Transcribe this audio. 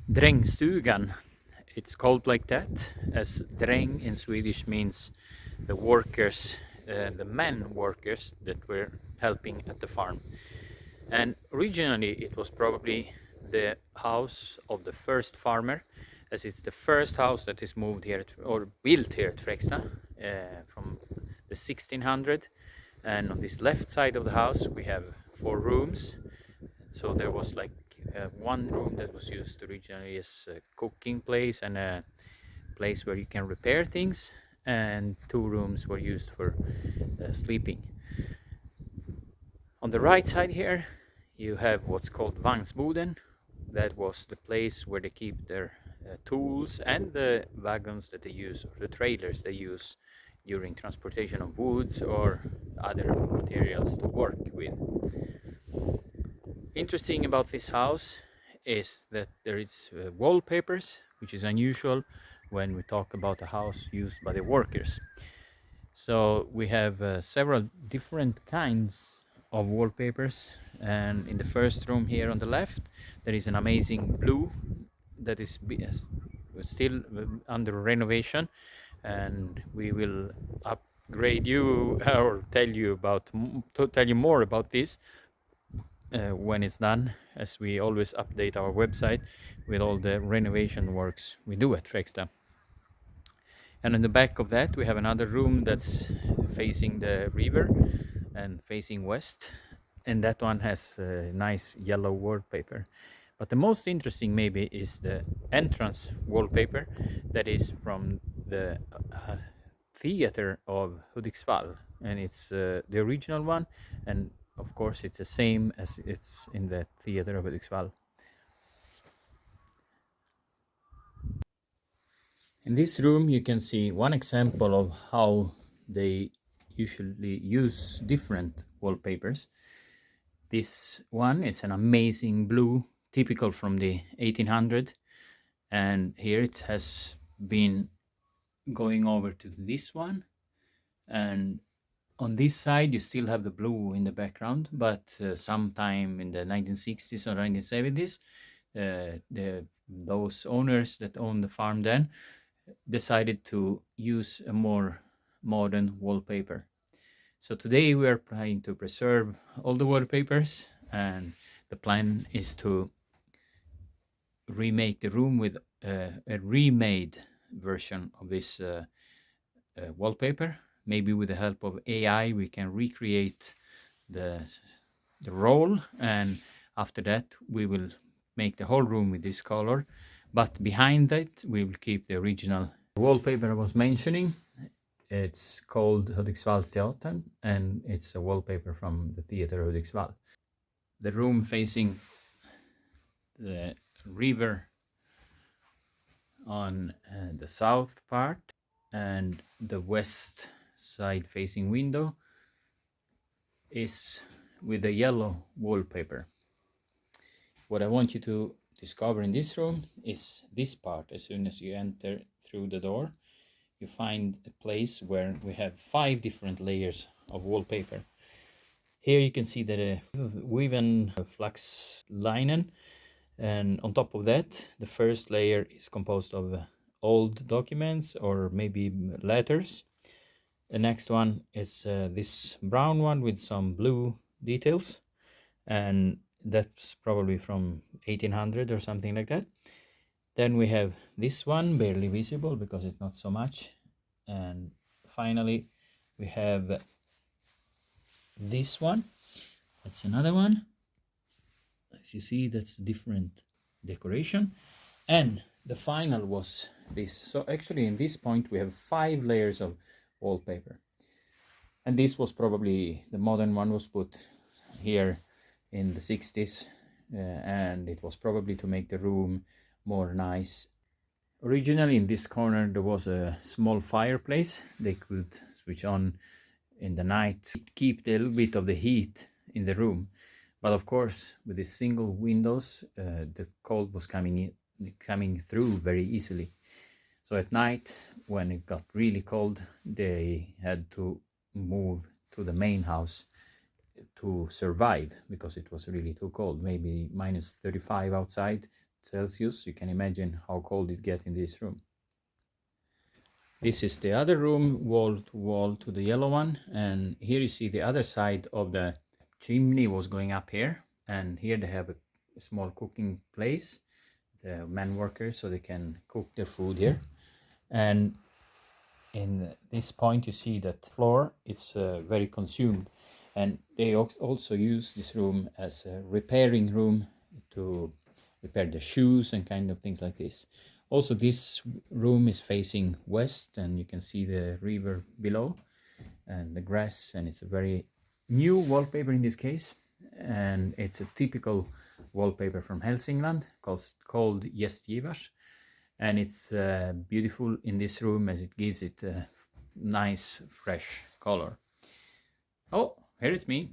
Drängstugan. It's called like that, as dräng in Swedish means the workers, the men workers that were helping at the farm. And originally it was probably the house of the first farmer, as it's the first house that is moved here or built here at Freksta from the 1600. And on this left side of the house we have 4 rooms. So there was like one room that was used originally as a cooking place and a place where you can repair things, and 2 rooms were used for sleeping. On the right side here you have what's called Vagnsboden. That was the place where they keep their tools and the wagons that they use, or the trailers they use during transportation of woods or other materials to work with. Interesting about this house is that there is wallpapers, which is unusual when we talk about a house used by the workers. So we have several different kinds of wallpapers, and in the first room here on the left there is an amazing blue that is still under renovation, and we will upgrade you or tell you more about this when it's done, as we always update our website with all the renovation works we do at Freksta. And in the back of that we have another room that's facing the river and facing west, and that one has a nice yellow wallpaper. But the most interesting maybe is the entrance wallpaper that is from the theater of Hudiksvall, and it's the original one, and of course it's the same as it's in the theater of Hudiksvall. In this room you can see one example of how they usually use different wallpapers. This one is an amazing blue, typical from the 1800, and here it has been going over to this one, and on this side you still have the blue in the background, but sometime in the 1960s or 1970s those owners that owned the farm then decided to use a more modern wallpaper. So today we are trying to preserve all the wallpapers, and the plan is to remake the room with a remade version of this wallpaper. Maybe with the help of AI we can recreate the roll, and after that we will make the whole room with this color, but behind that we will keep the original wallpaper I was mentioning. It's called Hudiksvallsteatern, and it's a wallpaper from the theater Hudiksvall. The room facing the river on the south part, and the west side facing window is with a yellow wallpaper. What I want you to discover in this room is this part. As soon as you enter through the door you find a place where we have 5 different layers of wallpaper. Here you can see the woven flax linen, and on top of that the first layer is composed of old documents or maybe letters. The next one is this brown one with some blue details, and that's probably from 1800 or something like that. Then we have this one, barely visible because it's not so much. And finally we have this one. That's another one. As you see, that's a different decoration. And the final was this. So actually in this point we have 5 layers of wallpaper. And this was probably, the modern one was put here in the 60s, and it was probably to make the room more nice. Originally in this corner there was a small fireplace they could switch on in the night, keep a little bit of the heat in the room. But of course with these single windows the cold was coming through very easily. So at night when it got really cold they had to move to the main house to survive, because it was really too cold, maybe minus 35 outside, Celsius. You can imagine how cold it gets in this room. This is the other room, wall to wall to the yellow one, and here you see the other side of the chimney was going up here, and here they have a small cooking place, the men workers, so they can cook their food here. And in this point you see that floor it's very consumed, and they also use this room as a repairing room to repair the shoes and kind of things like this. Also, this room is facing west, and you can see the river below and the grass, and it's a very new wallpaper in this case, and it's a typical wallpaper from Hälsingland called Gästgivars, and it's beautiful in this room as it gives it a nice fresh color. Oh, here it's me.